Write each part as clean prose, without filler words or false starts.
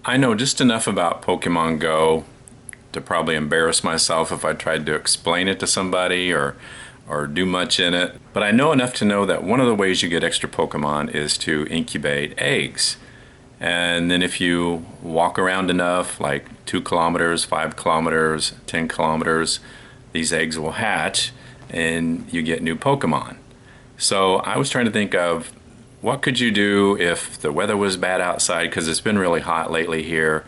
I know just enough about Pokemon Go to probably embarrass myself if I tried to explain it to somebody or do much in it. But I know enough to know that one of the ways you get extra Pokemon is to incubate eggs. And then if you walk around enough, like 2 kilometers, 5 kilometers, 10 kilometers, these eggs will hatch and you get new Pokemon. So I was trying to think of what could you do if the weather was bad outside, because it's been really hot lately here,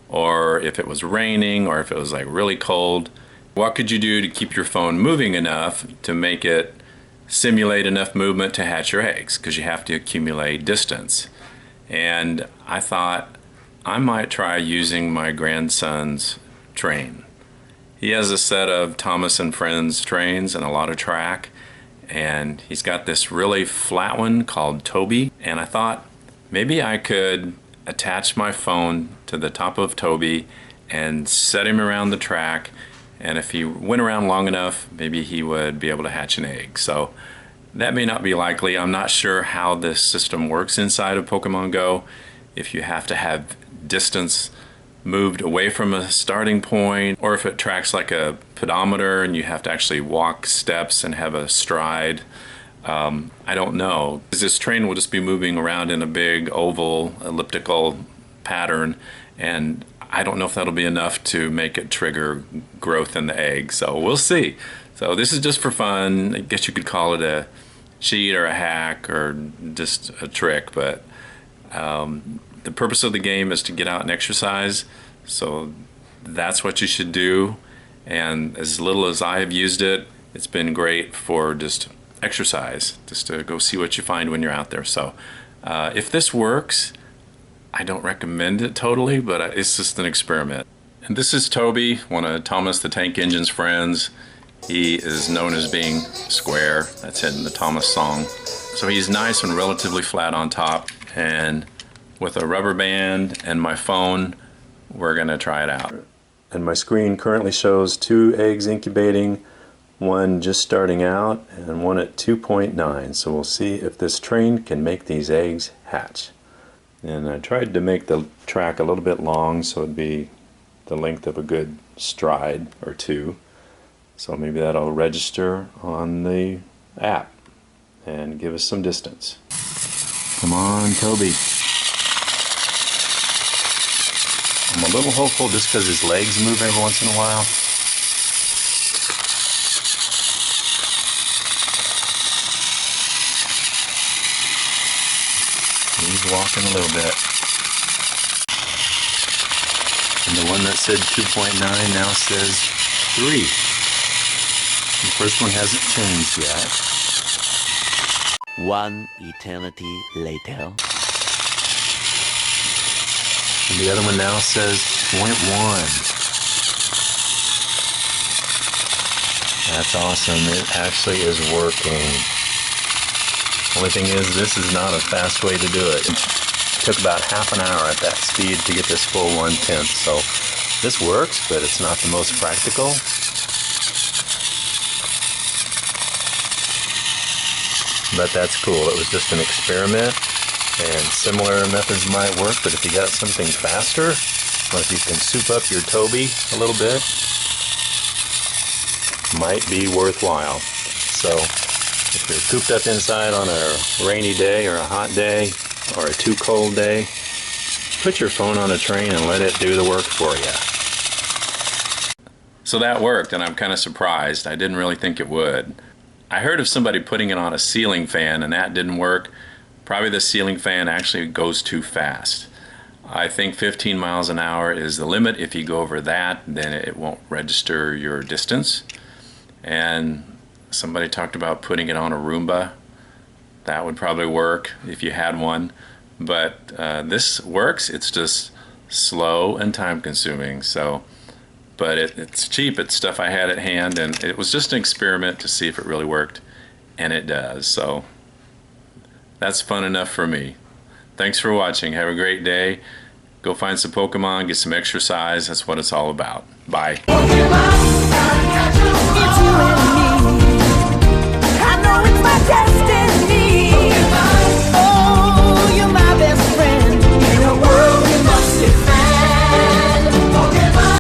or if it was raining, or if it was like really cold. What could you do to keep your phone moving enough to make it simulate enough movement to hatch your eggs, because you have to accumulate distance. And I thought I might try using my grandson's train. He has a set of Thomas and Friends trains and a lot of track, and he's got this really flat one called Toby, and I thought maybe I could attach my phone to the top of Toby and set him around the track, and if he went around long enough, maybe he would be able to hatch an egg. So that may not be likely. I'm not sure how this system works inside of Pokemon Go, if you have to have distance moved away from a starting point, or if it tracks like a pedometer and you have to actually walk steps and have a stride. I don't know. This train will just be moving around in a big oval elliptical pattern, and I don't know if that'll be enough to make it trigger growth in the egg, so we'll see. So this is just for fun. I guess you could call it a cheat or a hack or just a trick, but the purpose of the game is to get out and exercise, so that's what you should do. And as little as I have used it, it's been great for just exercise, just to go see what you find when you're out there. So if this works, I don't recommend it totally, but it's just an experiment. And this is Toby, one of Thomas the Tank Engine's friends. He is known as being square. That's in the Thomas song. So he's nice and relatively flat on top, and with a rubber band and my phone, we're gonna try it out. And my screen currently shows 2 eggs incubating, one just starting out and one at 2.9. So we'll see if this train can make these eggs hatch. And I tried to make the track a little bit long so it'd be the length of a good stride or 2. So maybe that'll register on the app and give us some distance. Come on, Toby. I'm a little hopeful just because his legs move every once in a while. He's walking a little bit. And the one that said 2.9 now says 3. The first one hasn't changed yet. One eternity later. And the other one now says 0.1. That's awesome. It actually is working. Only thing is, this is not a fast way to do it. It took about half an hour at that speed to get this full 1/10. So this works, but it's not the most practical. But that's cool. It was just an experiment, and similar methods might work, but if you got something faster, or if you can soup up your Toby a little bit, might be worthwhile. So if you're cooped up inside on a rainy day or a hot day or a too cold day, put your phone on a train and let it do the work for you. So that worked, and I'm kind of surprised. I didn't really think it would. I heard of somebody putting it on a ceiling fan and that didn't work. Probably the ceiling fan actually goes too fast. I think 15 miles an hour is the limit. If you go over that, then it won't register your distance. And somebody talked about putting it on a Roomba. That would probably work if you had one. But this works. It's just slow and time consuming. But it's cheap. It's stuff I had at hand, and it was just an experiment to see if it really worked, and it does. So that's fun enough for me. Thanks for watching. Have a great day. Go find some Pokemon, get some exercise. That's what it's all about. Bye.